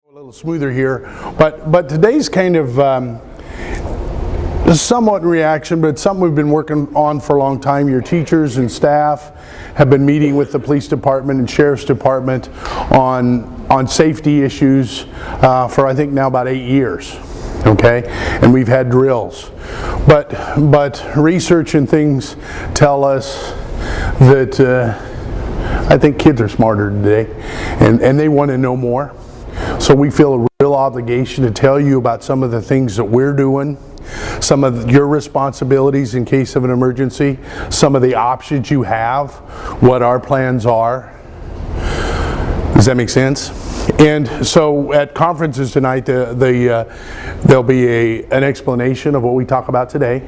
A little smoother here, but today's kind of somewhat in reaction, but it's something we've been working on for a long time. Your teachers and staff have been meeting with the police department and sheriff's department on safety issues for I think now about 8 years. Okay, and we've had drills, but research and things tell us that I think kids are smarter today, and they want to know more. So we feel a real obligation to tell you about some of the things that we're doing, some of your responsibilities in case of an emergency, some of the options you have, what our plans are. Does that make sense? And so at conferences tonight, there'll be an explanation of what we talk about today.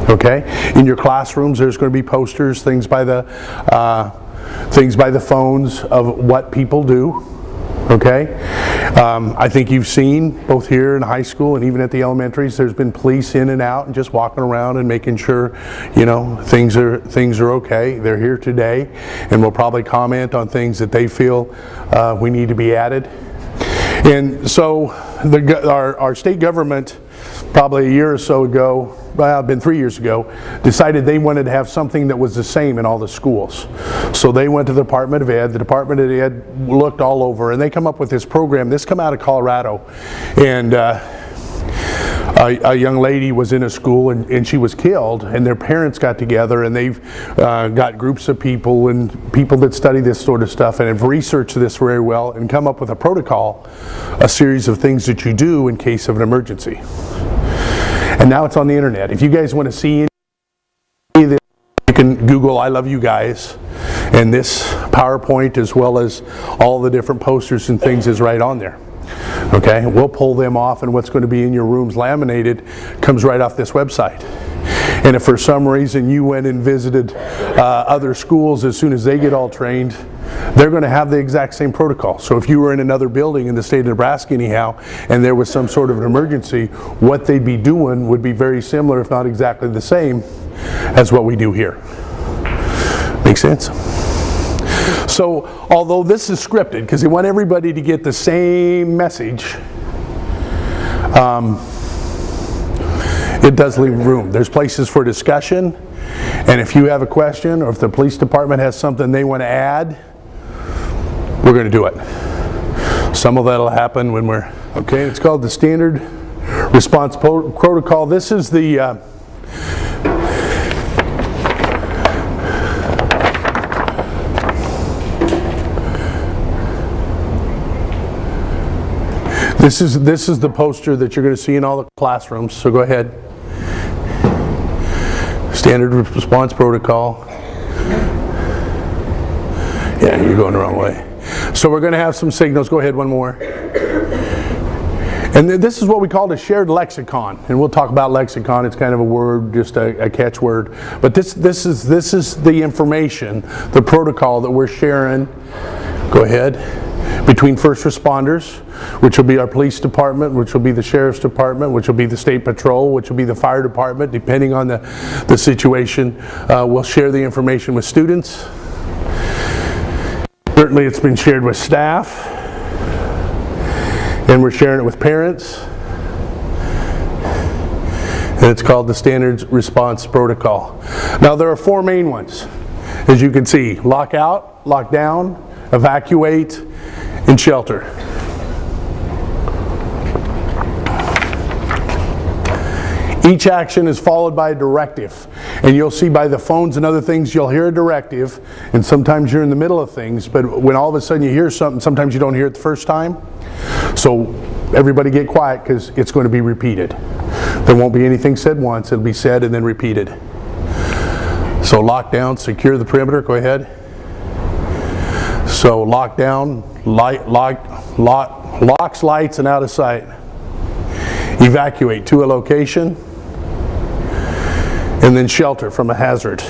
Okay? In your classrooms, there's going to be posters, things by the phones of what people do. Okay, I think you've seen both here in high school and even at the elementaries, there's been police in and out and just walking around and making sure, you know, things are okay. They're here today, and we'll probably comment on things that they feel we need to be added. And so our state government, probably a year or so ago, well, it's been 3 years ago, decided they wanted to have something that was the same in all the schools. So they went to the Department of Ed. The Department of Ed looked all over, and they come up with this program. This come out of Colorado, and a young lady was in a school and she was killed, and their parents got together, and they've got groups of people and people that study this sort of stuff and have researched this very well and come up with a protocol, a series of things that you do in case of an emergency. And now it's on the internet. If you guys want to see any of this, you can Google I Love You Guys, and this PowerPoint as well as all the different posters and things is right on there. Okay, we'll pull them off, and what's going to be in your rooms laminated comes right off this website. And if for some reason you went and visited other schools, as soon as they get all trained, they're going to have the exact same protocol. So if you were in another building in the state of Nebraska anyhow, and there was some sort of an emergency, what they'd be doing would be very similar, if not exactly the same, as what we do here. Make sense? So although this is scripted, because they want everybody to get the same message, it does leave room. There's places for discussion, and if you have a question or if the police department has something they want to add, we're going to do it. Some of that will happen when we're... Okay, it's called the Standard Response Protocol. This is the... This is the poster that you're going to see in all the classrooms, so go ahead. Standard Response Protocol. Yeah, you're going the wrong way. So we're going to have some signals. Go ahead, one more. And this is what we call a shared lexicon, and we'll talk about lexicon. It's kind of a word, just a catchword. But this is the information, the protocol that we're sharing. Go ahead. Between first responders, which will be our police department, which will be the sheriff's department, which will be the state patrol, which will be the fire department, depending on the situation. We'll share the information with students. Certainly it's been shared with staff, and we're sharing it with parents. And it's called the Standard Response Protocol. Now there are 4 main ones, as you can see: lock out, lock down, evacuate, and shelter. Each action is followed by a directive, and you'll see by the phones and other things you'll hear a directive, and sometimes you're in the middle of things, but when all of a sudden you hear something, sometimes you don't hear it the first time. So everybody get quiet, because it's going to be repeated. There won't be anything said once, it'll be said and then repeated. So lock down, secure the perimeter. Go ahead. So lock down, locks, lights, and out of sight. Evacuate to a location, and then shelter from a hazard.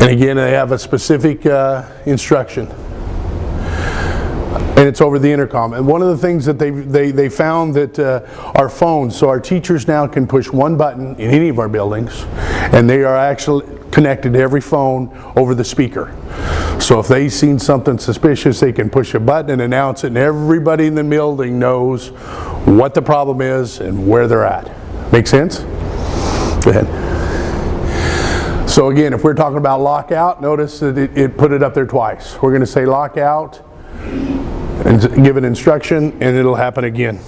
And again, they have a specific instruction. And it's over the intercom. And one of the things that they found that our phones, so our teachers now can push one button in any of our buildings, and they are actually connected to every phone over the speaker. So if they've seen something suspicious, they can push a button and announce it, and everybody in the building knows what the problem is and where they're at. Make sense? Go ahead. So again, if we're talking about lockout, notice that it put it up there twice. We're going to say lockout and give an instruction, and it'll happen again.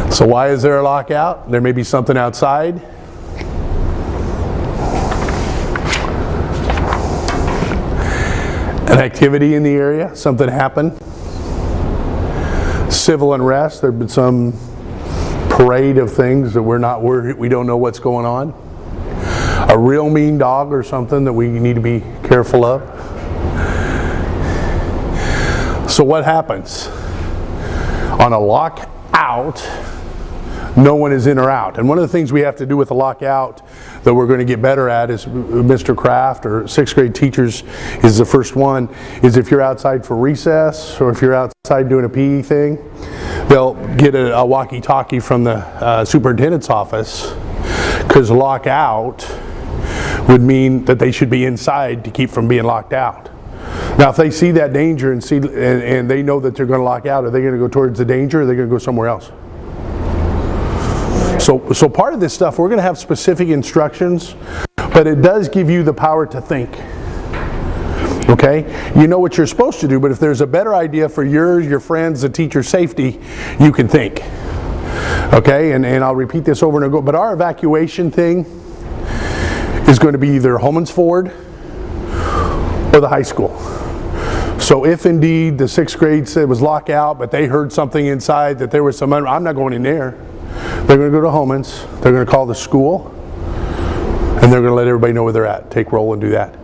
So why is there a lockout? There may be something outside. An activity in the area, something happened. Civil unrest, there's been some parade of things that we don't know what's going on. A real mean dog or something that we need to be careful of. So what happens? On a lockout, no one is in or out. And one of the things we have to do with a lockout that we're going to get better at is Mr. Kraft or 6th grade teachers is the first one, is if you're outside for recess or if you're outside doing a PE thing, they'll get a walkie-talkie from the superintendent's office, because lockout would mean that they should be inside to keep from being locked out. Now if they see that danger and they know that they're going to lock out, are they going to go towards the danger or are they going to go somewhere else? So part of this stuff, we're going to have specific instructions, but it does give you the power to think. Okay? You know what you're supposed to do, but if there's a better idea for your friends, the teacher's safety, you can think. Okay? And I'll repeat this over and over, but our evacuation thing is going to be either Holmans Ford or the high school. So if indeed the 6th grade said it was lockout, but they heard something inside that there was some, I'm not going in there. They're going to go to Holmans, they're going to call the school, and they're going to let everybody know where they're at. Take roll and do that.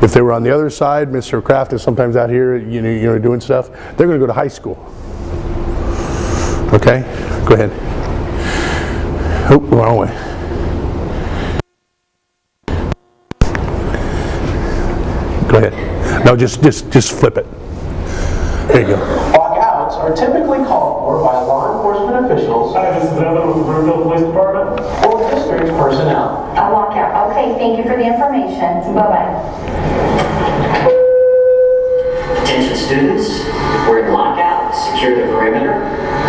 If they were on the other side, Mr. Kraft is sometimes out here, you know, doing stuff, they're going to go to high school. Okay? Go ahead. Oh, wrong way. Go ahead. No, just flip it. There you go. Lockouts are typically called for by law enforcement officials. Hi, this is Evan with the Broomfield Police Department. Or district personnel. A lockout. Okay, thank you for the information. Bye-bye. Attention students, we're in lockout, secure the perimeter.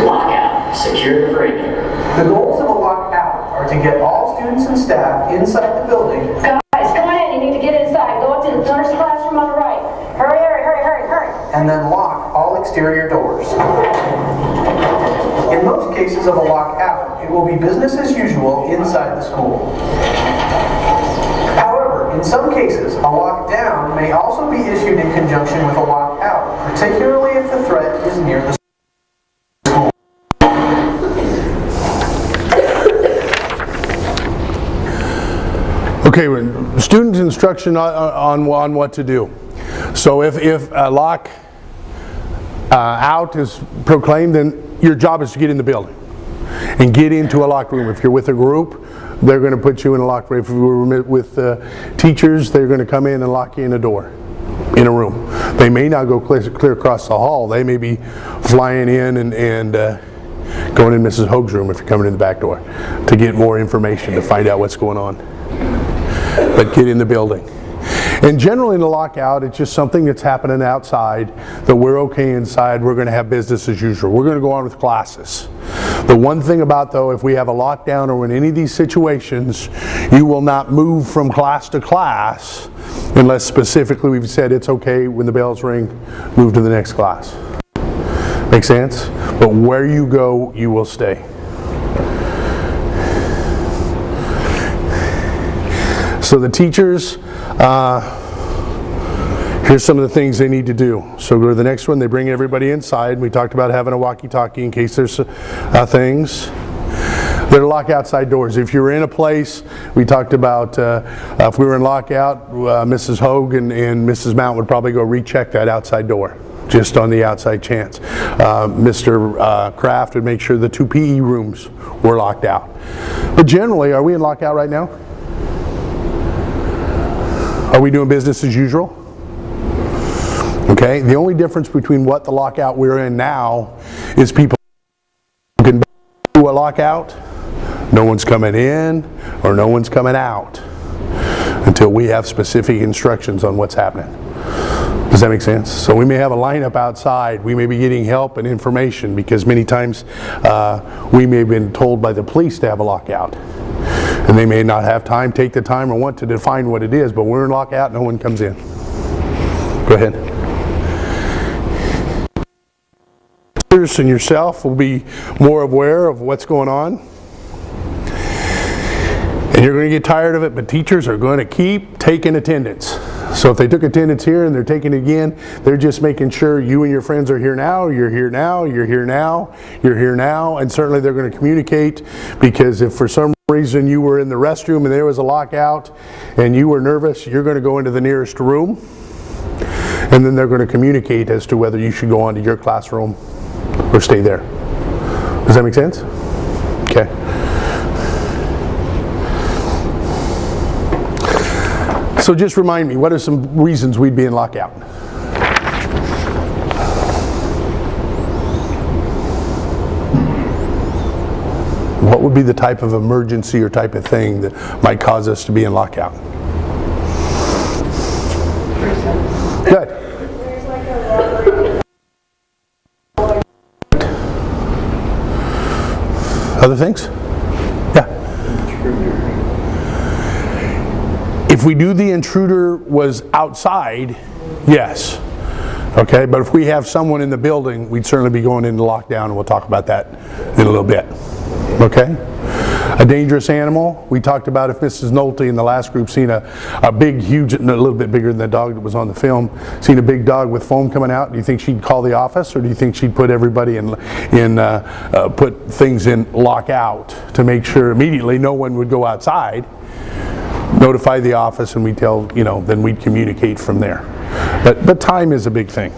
Lockout, secure the perimeter. The goals of a lockout are to get all students and staff inside the building. Guys, come on in. You need to get inside. Go into the nurse classroom on the right. Hurry, hurry, hurry, hurry, hurry. And then lock all exterior doors. In most cases of a lockout, it will be business as usual inside the school. However, in some cases, a lockdown may also be issued in conjunction with a lockout, particularly if the threat is near the school. Okay, student instruction on what to do. So if a lock out is proclaimed, then your job is to get in the building and get into a locked room. If you're with a group, they're going to put you in a locked room. If you were with teachers, they're going to come in and lock you in a door, in a room. They may not go clear across the hall. They may be flying in and going in Mrs. Hoag's room if you're coming in the back door to get more information, to find out what's going on. But get in the building. And generally in a lockout, it's just something that's happening outside that we're okay inside. We're going to have business as usual. We're going to go on with classes. The one thing about, though, if we have a lockdown or in any of these situations, you will not move from class to class unless specifically we've said it's okay when the bells ring, move to the next class. Make sense? But where you go, you will stay. So the teachers, here's some of the things they need to do. So go to the next one. They bring everybody inside. We talked about having a walkie-talkie in case there's things. They're to lock outside doors. If you're in a place, we talked about if we were in lockout, Mrs. Hoag and Mrs. Mount would probably go recheck that outside door, just on the outside chance. Mr. Kraft would make sure the 2 PE rooms were locked out. But generally, are we in lockout right now? Are we doing business as usual? Okay? The only difference between what the lockout we're in now is people can do a lockout, no one's coming in or no one's coming out until we have specific instructions on what's happening. Does that make sense? So we may have a lineup outside, we may be getting help and information because many times we may have been told by the police to have a lockout. And they may not have time, take the time, or want to define what it is, but we're in lockout, no one comes in. Go ahead. And yourself will be more aware of what's going on. And you're going to get tired of it, but teachers are going to keep taking attendance. So if they took attendance here and they're taking it again, they're just making sure you and your friends are here now, you're here now, you're here now, you're here now, and certainly they're going to communicate, because if for some reason you were in the restroom and there was a lockout and you were nervous, you're going to go into the nearest room, and then they're going to communicate as to whether you should go on to your classroom or stay there. Does that make sense? Okay. So just remind me, what are some reasons we'd be in lockout? What would be the type of emergency or type of thing that might cause us to be in lockout? Good. Other things? Yeah. If we do the intruder was outside, yes. Okay, but if we have someone in the building, we'd certainly be going into lockdown, and we'll talk about that in a little bit. Okay? A dangerous animal, we talked about if Mrs. Nolte in the last group seen a big, huge, a little bit bigger than the dog that was on the film, seen a big dog with foam coming out, do you think she'd call the office, or do you think she'd put everybody put things in lockout to make sure immediately no one would go outside? Notify the office, and we tell, then we'd communicate from there. But time is a big thing.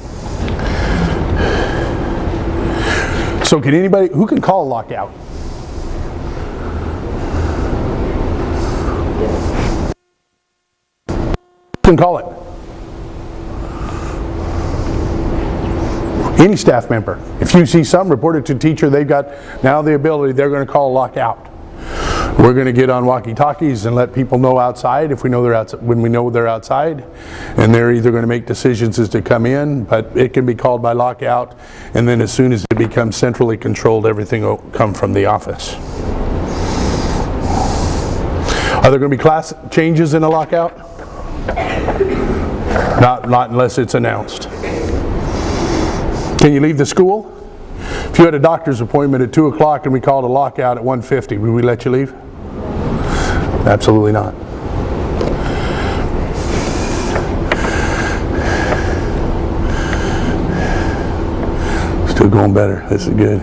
So can anybody, who can call a lockout? Who can call it? Any staff member. If you see something, report it to teacher. They've got now the ability, they're going to call a lockout. We're going to get on walkie-talkies and let people know outside if we know they're outside, when we know they're outside, and they're either going to make decisions as to come in, but it can be called by lockout, and then as soon as it becomes centrally controlled, everything will come from the office. Are there going to be class changes in a lockout? Not unless it's announced. Can you leave the school? If you had a doctor's appointment at 2 o'clock and we called a lockout at 1:50, would we let you leave? Absolutely not. Still going better. This is good.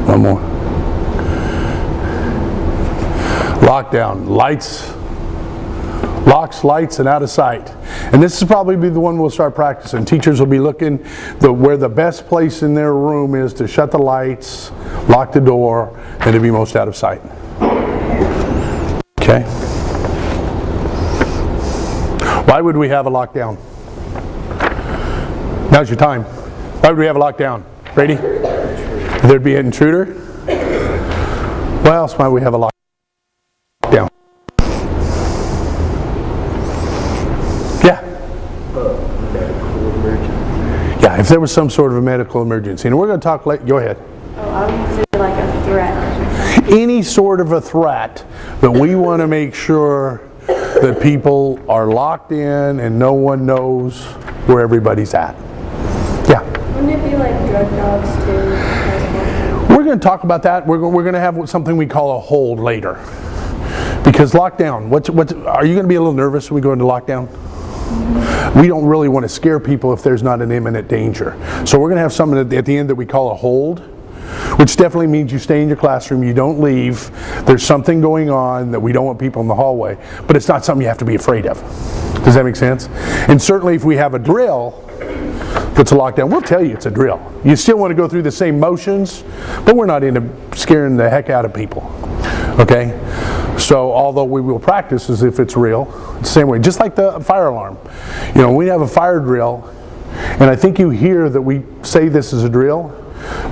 One more. Lockdown. Lights. Locks, lights, and out of sight. And this is probably be the one we'll start practicing. Teachers will be looking where the best place in their room is to shut the lights, lock the door, and to be most out of sight. Okay? Why would we have a lockdown? Now's your time. Why would we have a lockdown? Brady? There'd be an intruder? Why else might we have a lockdown? Yeah. Yeah, if there was some sort of a medical emergency. And we're going to talk later. Go ahead. Oh, I would say like a threat. Any sort of a threat, but we want to make sure that people are locked in and no one knows where everybody's at. Yeah. Wouldn't it be like drug dogs too? We're going to talk about that. We're going to have something we call a hold later. Because lockdown, are you going to be a little nervous when we go into lockdown? We don't really want to scare people if there's not an imminent danger. So we're going to have something at the end that we call a hold, which definitely means you stay in your classroom, you don't leave. There's something going on that we don't want people in the hallway, but it's not something you have to be afraid of. Does that make sense? And certainly if we have a drill that's a lockdown, we'll tell you it's a drill. You still want to go through the same motions, but we're not into scaring the heck out of people. Okay? So although we will practice as if it's real, it's the same way, just like the fire alarm. You know, we have a fire drill, and I think you hear that we say this is a drill,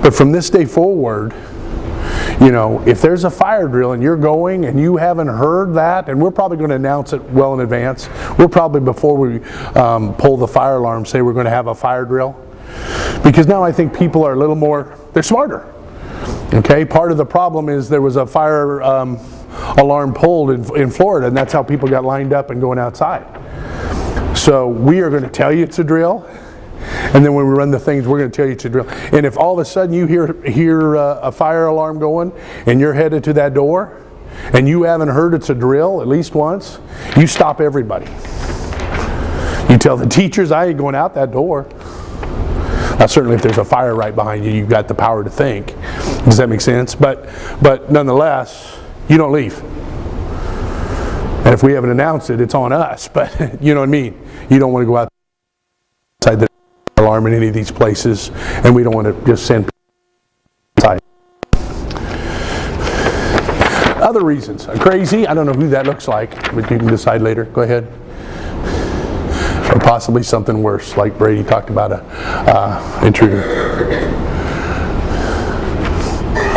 but from this day forward, you know, if there's a fire drill and you're going and you haven't heard that, and we're probably going to announce it well in advance. We'll probably, before we pull the fire alarm, say we're going to have a fire drill. Because now I think people are a little more, they're smarter. Okay, part of the problem is there was a fire alarm pulled in Florida, and that's how people got lined up and going outside. So we are going to tell you it's a drill. And then when we run the things, we're going to tell you it's a drill. And if all of a sudden you hear a fire alarm going and you're headed to that door and you haven't heard it's a drill at least once, you stop everybody. You tell the teachers, I ain't going out that door. Now certainly if there's a fire right behind you, you've got the power to think. Does that make sense? But nonetheless, you don't leave. And if we haven't announced it, it's on us. But you know what I mean? You don't want to go outside the alarm in any of these places, and we don't want to just send people outside. Other reasons. Crazy, I don't know who that looks like, but you can decide later. Go ahead. Or possibly something worse, like Brady talked about a intruder.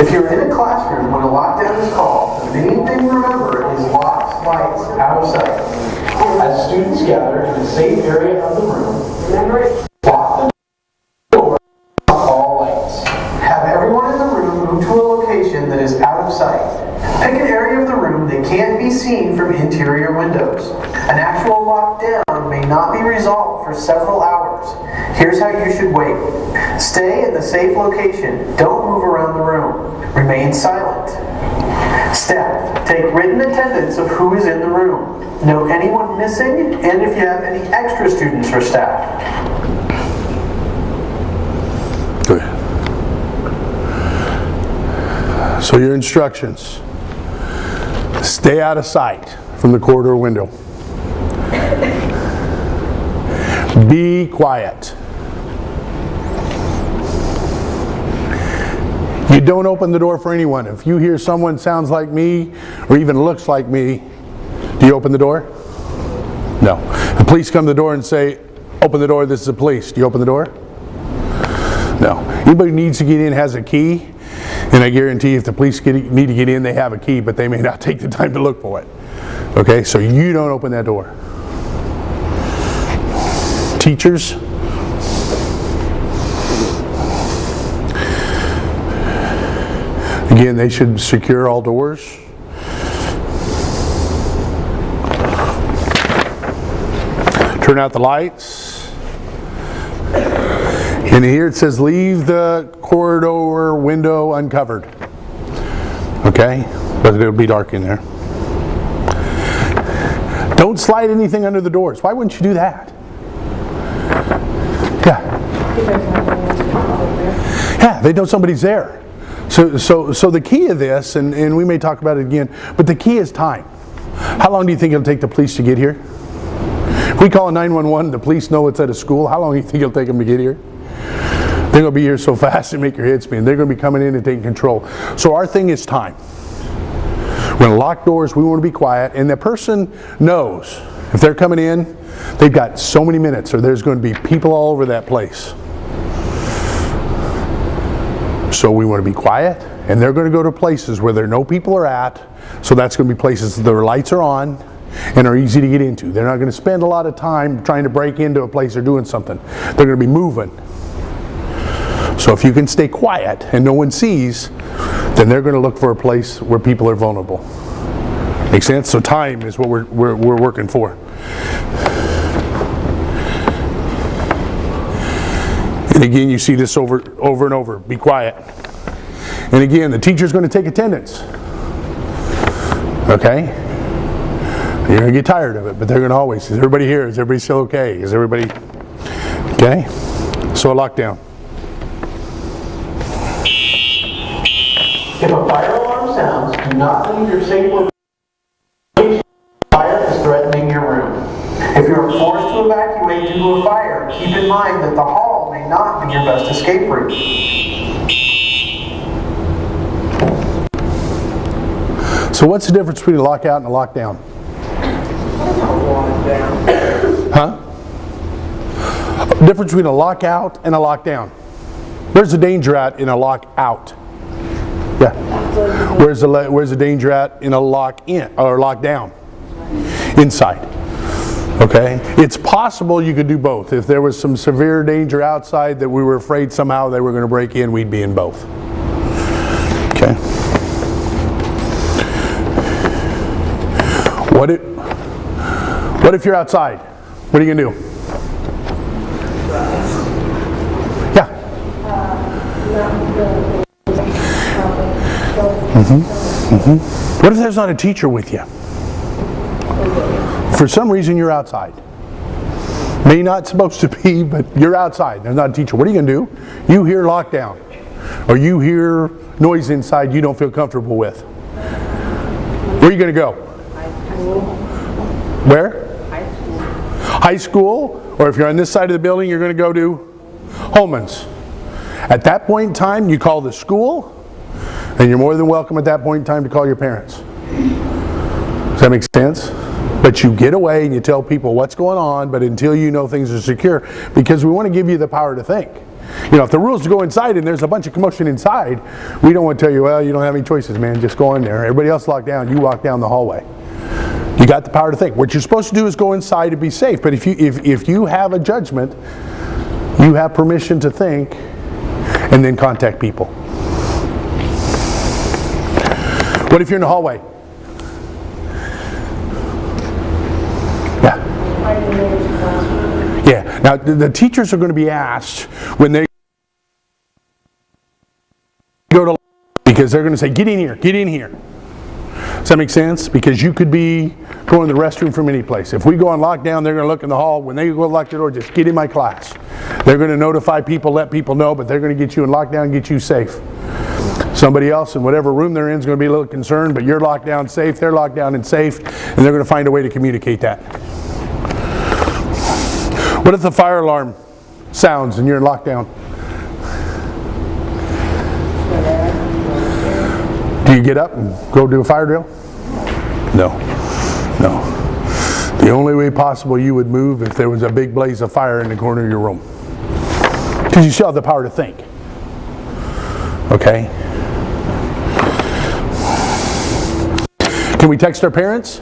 If you're in a classroom when a lockdown is called, the main thing to remember is lock lights out of sight. As students gather in a safe area of the room, remember, lock the door off all lights. Have everyone in the room move to a location that is out of sight. Pick an area of the room that can't be seen from interior windows. An actual lockdown may not be resolved for several hours. Here's how you should wait. Stay in the safe location. Don't move around the room. Remain silent. Step. Take written attendance of who is in the room. Note anyone missing and if you have any extra students or staff. Good. So your instructions. Stay out of sight from the corridor window. Be quiet. You don't open the door for anyone. If you hear someone sounds like me or even looks like me, do you open the door? No. The police come to the door and say, open the door, this is the police. Do you open the door? No. Anybody who needs to get in has a key, and I guarantee if the police need to get in, they have a key, but they may not take the time to look for it. Okay, so you don't open that door. Teachers, again, they should secure all doors. Turn out the lights. And here it says leave the corridor window uncovered. Okay? But it'll be dark in there. Don't slide anything under the doors. Why wouldn't you do that? Yeah, they know somebody's there. So the key of this, and we may talk about it again, but the key is time. How long do you think it'll take the police to get here? If we call a 911, the police know it's at a school, how long do you think it'll take them to get here? They're going to be here so fast and make your head spin. They're going to be coming in and taking control. So our thing is time. We're going to lock doors, we want to be quiet, and the person knows if they're coming in, they've got so many minutes or there's going to be people all over that place. So we want to be quiet, and they're going to go to places where there no people are at, so that's going to be places that their lights are on and are easy to get into. They're not going to spend a lot of time trying to break into a place or doing something. They're going to be moving. So if you can stay quiet and no one sees, then they're going to look for a place where people are vulnerable. Make sense? So time is what we're working for. And again, you see this over and over. Be quiet. And again, the teacher's going to take attendance. Okay? You're going to get tired of it, but they're going to always, is everybody here? Is everybody still okay? Is everybody, okay? So a lockdown. If a fire alarm sounds, do not leave your safe location. Fire is threatening your room. If you are forced to evacuate due to a fire, keep in mind that the hall may not be your best escape route. So what's the difference between a lockout and a lockdown? Huh? The difference between a lockout and a lockdown. Where's the danger at in a lockout? Yeah. Where's the danger at in a lock-in or lockdown? Inside. Okay? It's possible you could do both. If there was some severe danger outside that we were afraid somehow they were going to break in, we'd be in both. Okay? What if you're outside? What are you going to do? Yeah. What if there's not a teacher with you? For some reason you're outside. May not supposed to be, but you're outside. There's not a teacher. What are you going to do? You hear lockdown. Or you hear noise inside you don't feel comfortable with. Where are you going to go? Where? High school. Or if you're on this side of the building, you're going to go to Holman's. At that point in time, you call the school, and you're more than welcome at that point in time to call your parents. Does that make sense? But you get away and you tell people what's going on, but until you know things are secure, because we want to give you the power to think. You know, if the rules to go inside and there's a bunch of commotion inside, we don't want to tell you, well, you don't have any choices, man, just go in there. Everybody else locked down, you walk down the hallway. You got the power to think. What you're supposed to do is go inside to be safe, but if you have a judgment, you have permission to think and then contact people. What if you're in the hallway? Yeah. Yeah. Now the teachers are going to be asked when they go to, because they're going to say, get in here, get in here. Does that make sense? Because you could be going to the restroom from any place. If we go on lockdown, they're going to look in the hall. When they go lock the door, just get in my class. They're going to notify people, let people know, but they're going to get you in lockdown and get you safe. Somebody else in whatever room they're in is going to be a little concerned, but you're locked down safe, they're locked down and safe, and they're going to find a way to communicate that. What if the fire alarm sounds and you're in lockdown? Do you get up and go do a fire drill? No. No. The only way possible you would move if there was a big blaze of fire in the corner of your room. Because you still have the power to think. Okay? Can we text our parents?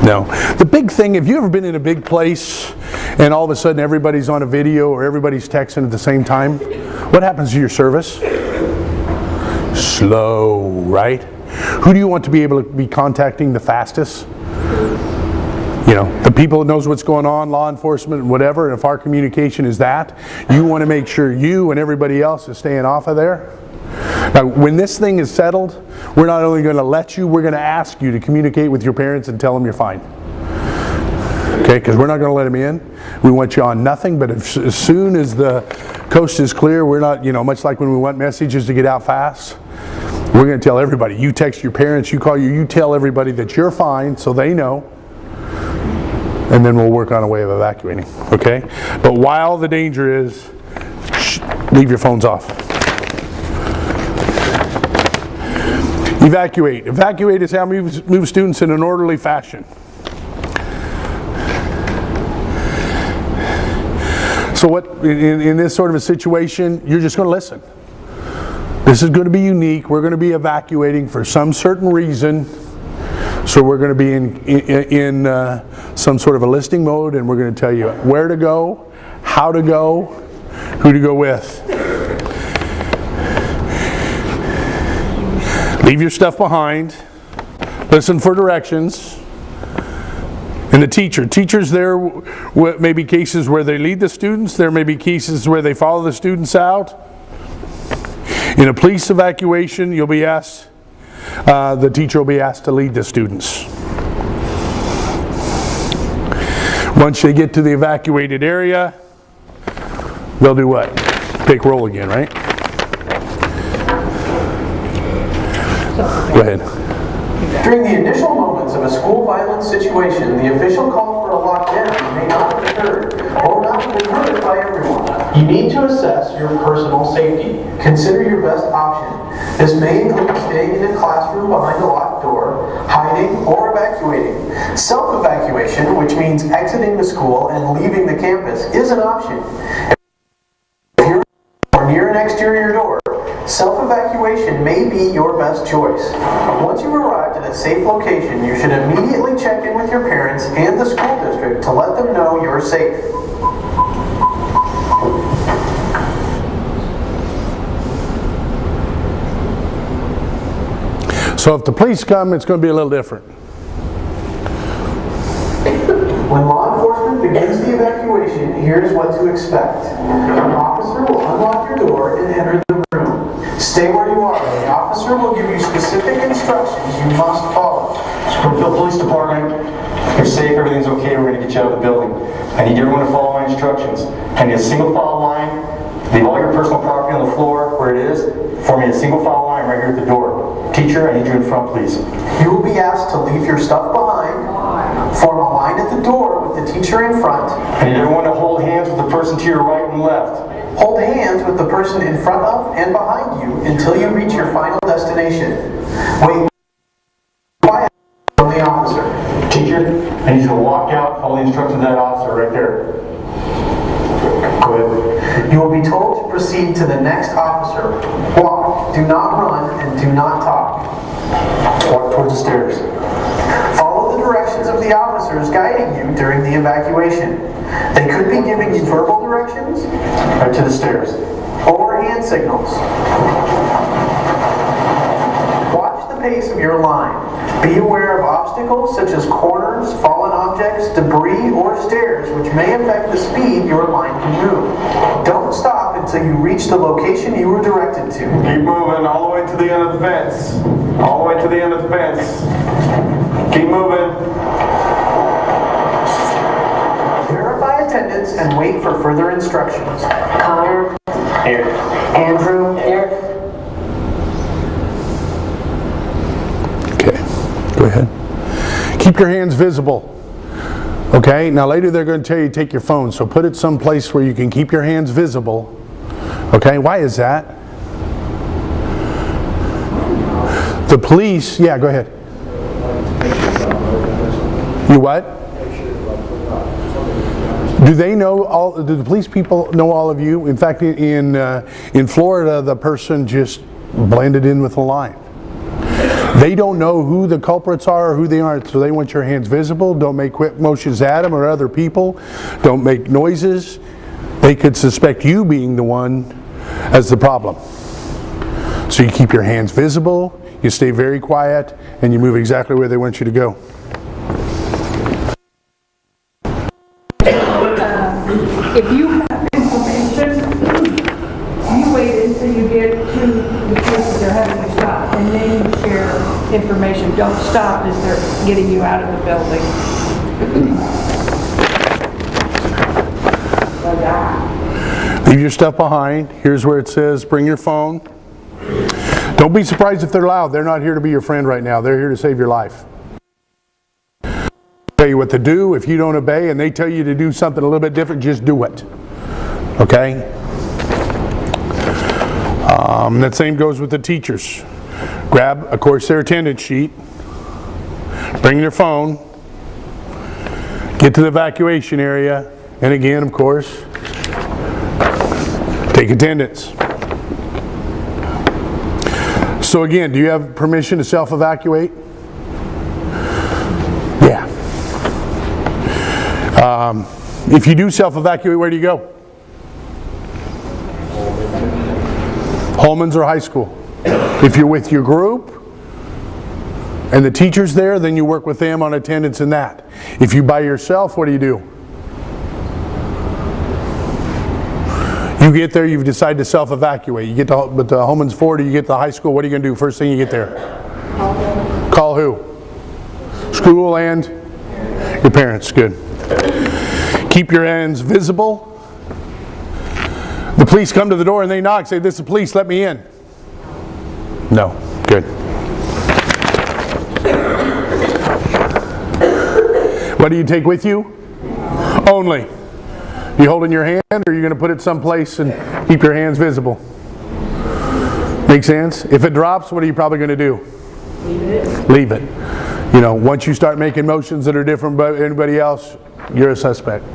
No. The big thing, have you ever been in a big place and all of a sudden everybody's on a video or everybody's texting at the same time? What happens to your service? Slow, right? Who do you want to be able to be contacting the fastest? You know, the people that knows what's going on, law enforcement, whatever. And if our communication is that, you want to make sure you and everybody else is staying off of there. Now, when this thing is settled, we're not only going to let you, we're going to ask you to communicate with your parents and tell them you're fine. Okay, because we're not going to let them in. We want you on nothing, but as soon as the coast is clear, we're not, you know, much like when we want messages to get out fast, we're going to tell everybody. You text your parents, you call you tell everybody that you're fine so they know. And then we'll work on a way of evacuating. Okay? But while the danger is, leave your phones off. Evacuate. Evacuate is how we move students in an orderly fashion. So what, in this sort of a situation, you're just going to listen. This is going to be unique. We're going to be evacuating for some certain reason. So we're going to be in some sort of a listing mode, and we're going to tell you where to go, how to go, who to go with. Leave your stuff behind. Listen for directions. And the teachers, there may be cases where they lead the students. There may be cases where they follow the students out. In a police evacuation, you'll be asked, the teacher will be asked to lead the students. Once they get to the evacuated area, they'll do what? Take roll again, right? Go ahead. During the initial moments of a school violence situation, the official call for a lockdown may not heard, or not even heard by everyone. You need to assess your personal safety. Consider your best option. This may include staying in a classroom behind a locked door, hiding, or evacuating. Self-evacuation, which means exiting the school and leaving the campus, is an option. If you're near an exterior door, self-evacuation may be your best choice. Once you've arrived at a safe location, you should immediately check in with your parents and the school district to let them know you're safe. So if the police come, it's going to be a little different. When law enforcement begins the evacuation, here's what to expect. An officer will unlock your door and enter the room. Stay where you are. The officer will give you specific instructions you must follow. Springfield Police Department, you're safe, everything's okay, we're going to get you out of the building. I need everyone to follow my instructions. I need a single file line, leave all your personal property on the floor where it is, form me a single file line right here at the door. Teacher, I need you in front, please. You will be asked to leave your stuff behind, form a line at the door with the teacher in front. I need everyone to hold hands with the person to your right and left. Hold hands with the person in front of and behind you until you reach your final destination. Wait quiet from the officer. Teacher, I need you to walk out, follow the instructions of that officer right there. Go ahead. You will be told to proceed to the next officer. Walk, do not run, and do not talk. Walk towards the stairs. Follow the directions of the officers guiding you during the evacuation. They could be giving you verbal directions, Right to the stairs. or hand signals. Watch the pace of your line. Be aware of obstacles such as corners, fallen objects, debris, or stairs which may affect the speed your line can move. Don't stop until you reach the location you were directed to. Keep moving all the way to the end of the fence. All the way to the end of the fence. Keep moving. Verify attendance and wait for further instructions. Connor, Here. Andrew, here. Okay, go ahead. Keep your hands visible. Okay, now later they're going to tell you to take your phone, so put it someplace where you can keep your hands visible. Okay, why is that? The police, yeah, go ahead. You what? Do they know all? Do the police people know all of you? In fact, in Florida, the person just blended in with the line. They don't know who the culprits are or who they aren't, so they want your hands visible. Don't make quick motions at them or other people. Don't make noises. They could suspect you being the one as the problem. So you keep your hands visible, you stay very quiet, and you move exactly where they want you to go. If you have information, you wait until you get to the place that they're having you stop, and then you share information. Don't stop as they're getting you out of the building. Leave your stuff behind. Here's where it says, bring your phone. Don't be surprised if they're loud. They're not here to be your friend right now. They're here to save your life. Tell you what to do. If you don't obey and they tell you to do something a little bit different, just do it. Okay? That same goes with the teachers. Grab, of course, their attendance sheet. Bring your phone. Get to the evacuation area. And again, of course, take attendance. So again, do you have permission to self-evacuate? Yeah. If you do self-evacuate, where do you go? Holman's or high school. If you're with your group and the teacher's there, then you work with them on attendance and that. If you're by yourself, what do? You get there, you've decided to self-evacuate. You get to but the Holman's 40, you get to the high school, what are you going to do first thing you get there? Call who? School and your parents. Good. Keep your hands visible. The police come to the door and they knock, say, "This is the police, let me in." No. Good. What do you take with you? Only. You holding your hand, or are you going to put it someplace and keep your hands visible? Make sense? If it drops, what are you probably going to do? Leave it. You know, once you start making motions that are different by anybody else, you're a suspect.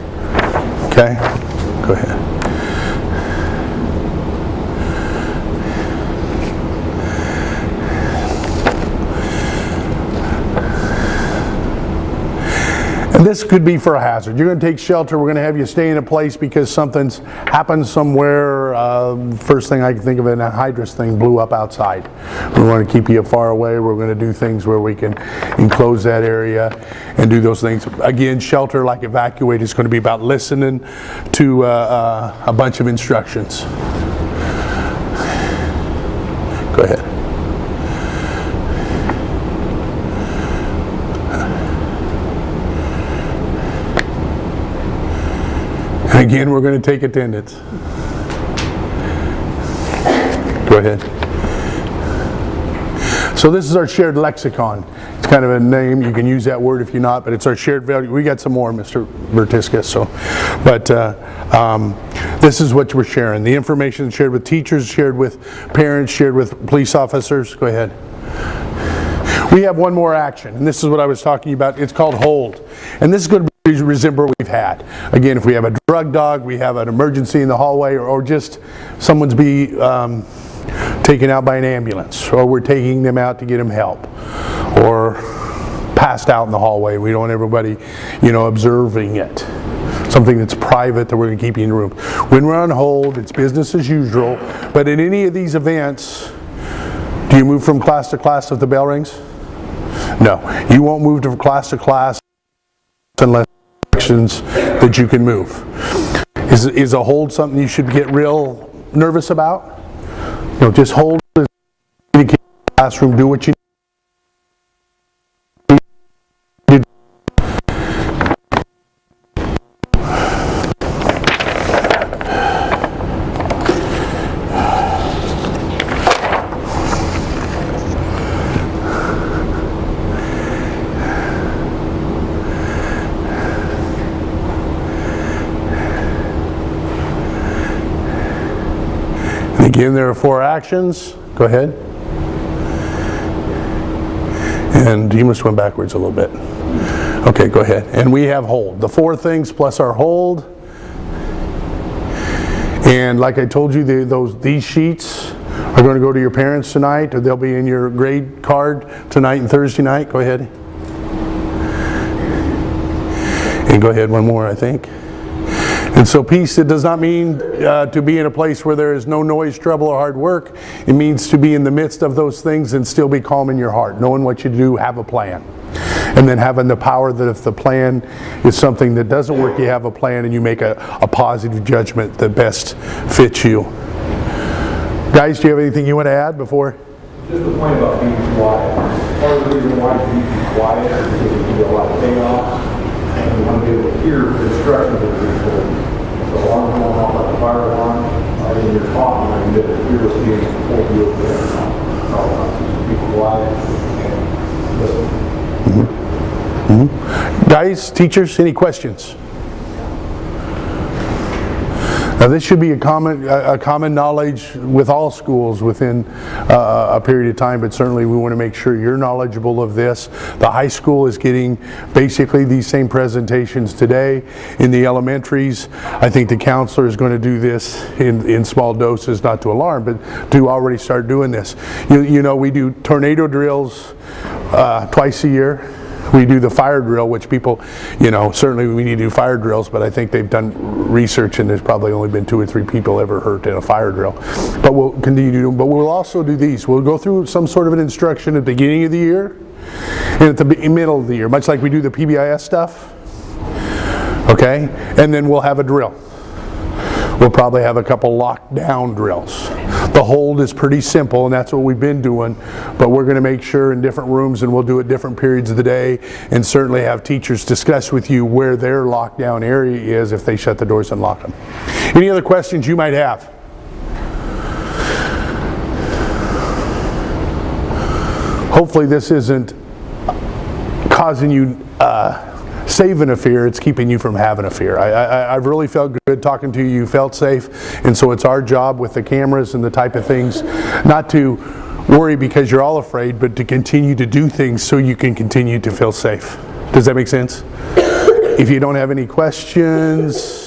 Okay? Go ahead. And this could be for a hazard. You're going to take shelter. We're going to have you stay in a place because something's happened somewhere. First thing I can think of, an anhydrous thing blew up outside. We want to keep you far away. We're going to do things where we can enclose that area and do those things. Again, shelter like evacuate is going to be about listening to a bunch of instructions. Go ahead. Again, we're going to take attendance. Go ahead. So this is our shared lexicon. It's kind of a name. You can use that word if you're not, but it's our shared value. We got some more, Mr. Vertiska. So, but this is what we're sharing. The information is shared with teachers, shared with parents, shared with police officers. Go ahead. We have one more action, and this is what I was talking about. It's called hold. And this is going to resemble what we've had. Again, if we have a drug dog, we have an emergency in the hallway, or just someone's taken out by an ambulance, or we're taking them out to get them help, or passed out in the hallway. We don't want everybody, observing it. Something that's private that we're going to keep you in the room. When we're on hold, it's business as usual. But in any of these events, do you move from class to class if the bell rings? No. You won't move from class to class unless actions that you can move. Is a hold something you should get real nervous about? Just hold in the classroom, do what you need. Again, there are 4 actions. Go ahead. And you must went backwards a little bit. Okay, go ahead. And we have hold. The 4 things plus our hold. And like I told you, these sheets are going to go to your parents tonight, or they'll be in your grade card tonight and Thursday night. Go ahead. And go ahead, one more, I think. And so peace, it does not mean to be in a place where there is no noise, trouble, or hard work. It means to be in the midst of those things and still be calm in your heart, knowing what you do, have a plan. And then having the power that if the plan is something that doesn't work, you have a plan and you make a positive judgment that best fits you. Guys, do you have anything you want to add before? Just the point about being quiet. Part of the reason why you need to be quiet is because you can get a lot of chaos, and you want to be able to hear the instructions that are being told. So alarm going off like a fire alarm, and you're talking, and you get a fear of being told you over there. So just be quiet and listen. Guys, teachers, any questions? Now this should be a common knowledge with all schools within a period of time, but certainly we want to make sure you're knowledgeable of this. The high school is getting basically these same presentations today. In the elementaries, I think the counselor is going to do this in small doses, not to alarm, but to already start doing this. We do tornado drills twice a year. We do the fire drill, which people, certainly we need to do fire drills, but I think they've done research and there's probably only been 2 or 3 people ever hurt in a fire drill. But we'll continue to do them. But we'll also do these. We'll go through some sort of an instruction at the beginning of the year and at the middle of the year, much like we do the PBIS stuff. Okay? And then we'll have a drill. We'll probably have a couple lockdown drills. The hold is pretty simple, and that's what we've been doing, but we're going to make sure in different rooms, and we'll do it different periods of the day, and certainly have teachers discuss with you where their lockdown area is if they shut the doors and lock them. Any other questions you might have? Hopefully this isn't causing you saving a fear, it's keeping you from having a fear. I've really felt good talking to you. You felt safe, and so it's our job with the cameras and the type of things not to worry because you're all afraid, but to continue to do things so you can continue to feel safe. Does that make sense? If you don't have any questions,